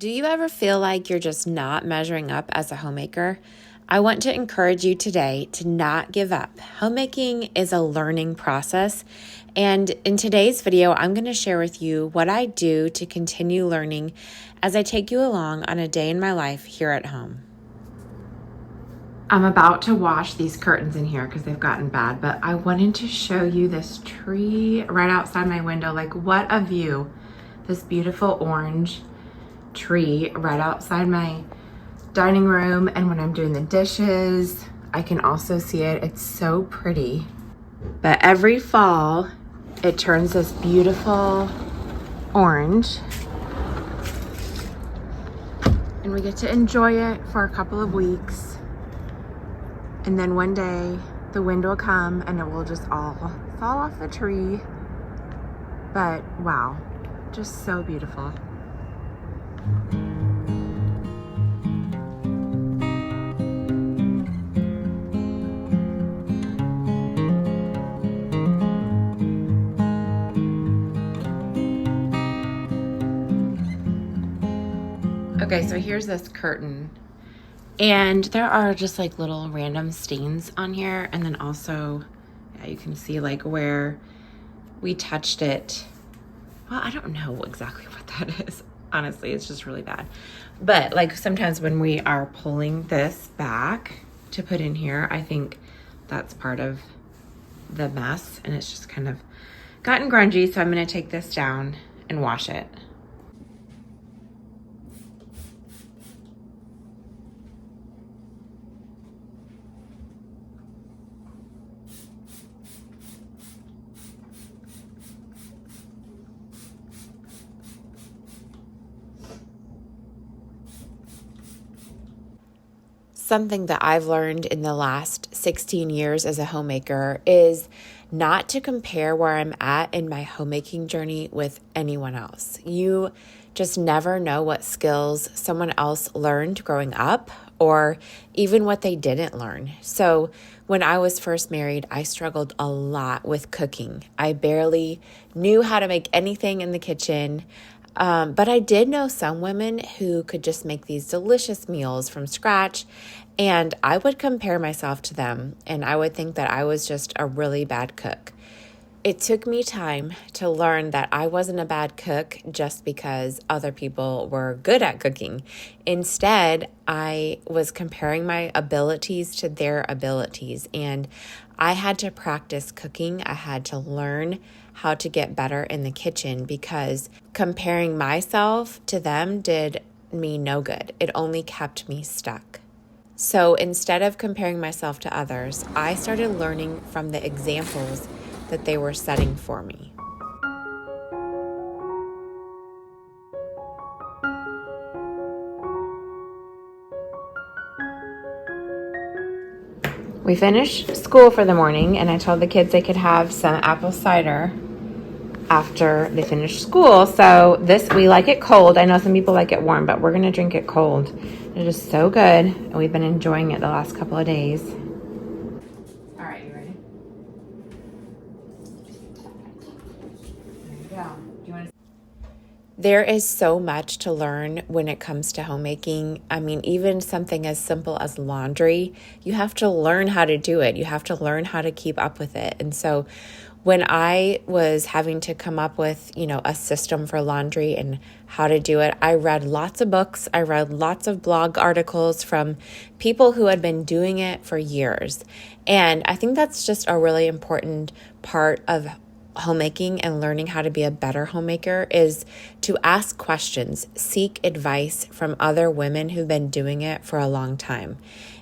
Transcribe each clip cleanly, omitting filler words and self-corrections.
Do you ever feel like you're just not measuring up as a homemaker? I want to encourage you today to not give up. Homemaking is a learning process, and in today's video, I'm going to share with you what I do to continue learning as I take you along on a day in my life here at home. I'm about to wash these curtains in here because they've gotten bad, but I wanted to show you this tree right outside my window. Like, what a view. This beautiful orange tree right outside my dining room, and when I'm doing the dishes I can also see it. It's so pretty. But every fall it turns this beautiful orange and we get to enjoy it for a couple of weeks, and then one day the wind will come and it will just all fall off the tree. But wow, just so beautiful. Okay, so here's this curtain, and there are just like little random stains on here, and then also, yeah, you can see like where we touched it. Well, I don't know exactly what that is. Honestly, it's just really bad. But like sometimes when we are pulling this back to put in here, I think that's part of the mess, and it's just kind of gotten grungy. So I'm gonna take this down and wash it. Something that I've learned in the last 16 years as a homemaker is not to compare where I'm at in my homemaking journey with anyone else. You just never know what skills someone else learned growing up, or even what they didn't learn. So when I was first married, I struggled a lot with cooking. I barely knew how to make anything in the kitchen. But I did know some women who could just make these delicious meals from scratch, and I would compare myself to them, and I would think that I was just a really bad cook. It took me time to learn that I wasn't a bad cook just because other people were good at cooking. Instead, I was comparing my abilities to their abilities, and I had to practice cooking. I had to learn how to get better in the kitchen, because comparing myself to them did me no good. It only kept me stuck. So instead of comparing myself to others, I started learning from the examples that they were setting for me. We finished school for the morning, and I told the kids they could have some apple cider after they finish school. So this, we like it cold. I know some people like it warm, but we're going to drink it cold. It is so good, and we've been enjoying it the last couple of days. All right, you ready? There you go. Do you want to? There is so much to learn when it comes to homemaking. I mean, even something as simple as laundry, you have to learn how to do it. You have to learn how to keep up with it. And so when I was having to come up with, a system for laundry and how to do it, I read lots of books. I read lots of blog articles from people who had been doing it for years. And I think that's just a really important part of homemaking and learning how to be a better homemaker, is to ask questions, seek advice from other women who've been doing it for a long time.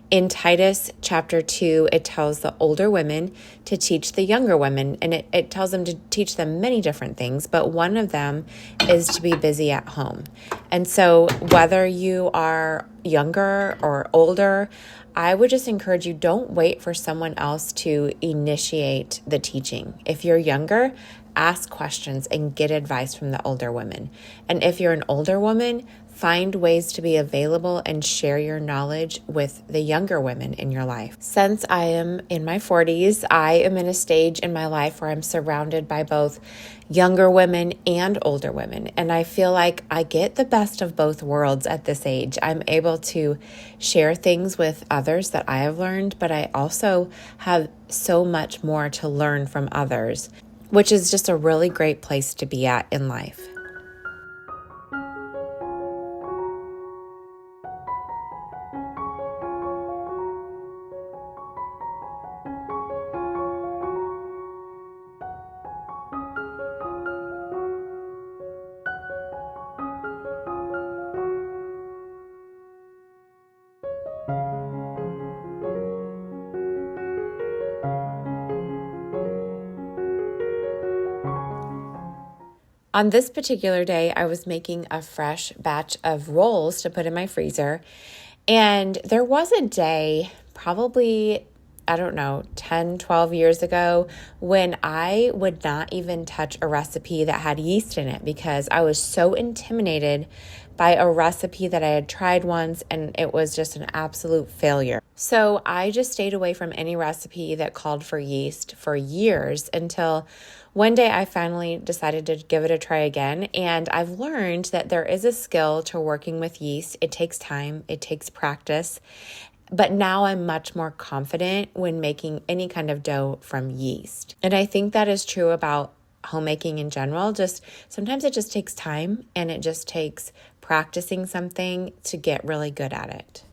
In Titus chapter 2, it tells the older women to teach the younger women, and it tells them to teach them many different things, but one of them is to be busy at home. And so whether you are younger or older, I would just encourage you, don't wait for someone else to initiate the teaching. If you're younger, ask questions and get advice from the older women. And if you're an older woman, find ways to be available and share your knowledge with the younger women in your life. Since I am in my 40s, I am in a stage in my life where I'm surrounded by both younger women and older women. And I feel like I get the best of both worlds at this age. I'm able to share things with others that I have learned, but I also have so much more to learn from others, which is just a really great place to be at in life. On this particular day, I was making a fresh batch of rolls to put in my freezer. And there was a day, probably, 10, 12 years ago, when I would not even touch a recipe that had yeast in it because I was so intimidated by a recipe that I had tried once and it was just an absolute failure. So I just stayed away from any recipe that called for yeast for years until one day I finally decided to give it a try again. And I've learned that there is a skill to working with yeast. It takes time, it takes practice. But now I'm much more confident when making any kind of dough from yeast. And I think that is true about homemaking in general. Just sometimes it just takes time and it just takes practicing something to get really good at it.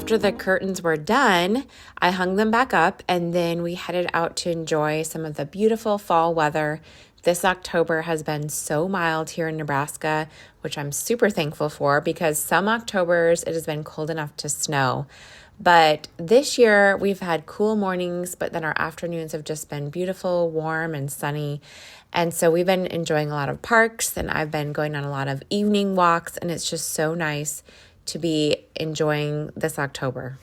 After the curtains were done, I hung them back up and then we headed out to enjoy some of the beautiful fall weather. This October has been so mild here in Nebraska, which I'm super thankful for because some Octobers it has been cold enough to snow. But this year we've had cool mornings, but then our afternoons have just been beautiful, warm, and sunny. And so we've been enjoying a lot of parks and I've been going on a lot of evening walks and it's just so nice to be enjoying this October.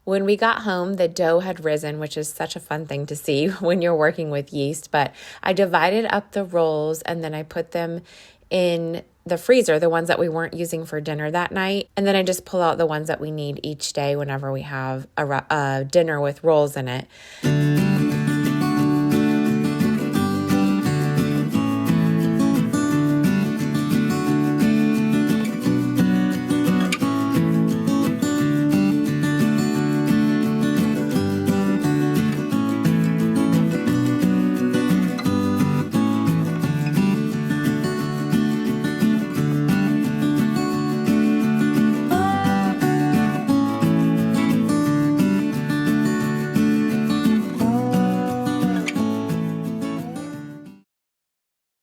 When we got home, the dough had risen, which is such a fun thing to see when you're working with yeast. But I divided up the rolls and then I put them in the freezer, the ones that we weren't using for dinner that night. And then I just pull out the ones that we need each day whenever we have a dinner with rolls in it.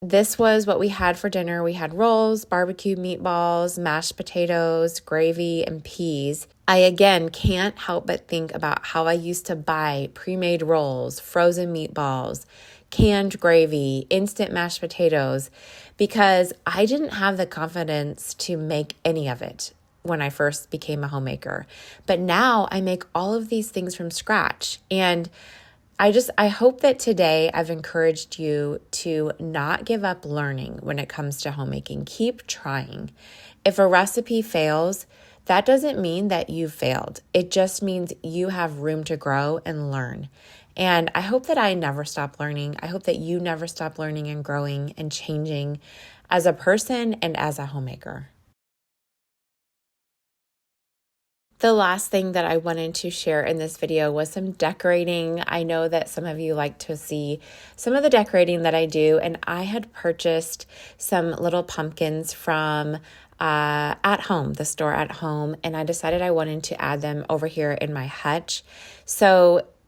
This was what we had for dinner. We had rolls, barbecue meatballs, mashed potatoes, gravy, and peas. I, again, can't help but think about how I used to buy pre-made rolls, frozen meatballs, canned gravy, instant mashed potatoes, because I didn't have the confidence to make any of it when I first became a homemaker. But now I make all of these things from scratch. And I hope that today I've encouraged you to not give up learning when it comes to homemaking. Keep trying. If a recipe fails, that doesn't mean that you failed. It just means you have room to grow and learn. And I hope that I never stop learning. I hope that you never stop learning and growing and changing as a person and as a homemaker. The last thing that I wanted to share in this video was some decorating. I know that some of you like to see some of the decorating that I do, and I had purchased some little pumpkins from At Home, the store At Home, and I decided I wanted to add them over here in my hutch.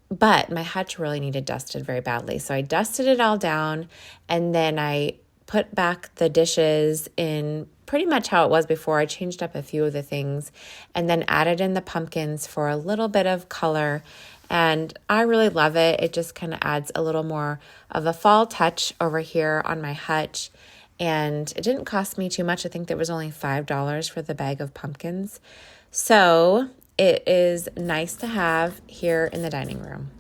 But my hutch really needed dusted very badly. So I dusted it all down, and then I put back the dishes in pretty much how it was before. I changed up a few of the things and then added in the pumpkins for a little bit of color. And I really love it. It just kind of adds a little more of a fall touch over here on my hutch. And it didn't cost me too much. I think there was only $5 for the bag of pumpkins. So it is nice to have here in the dining room.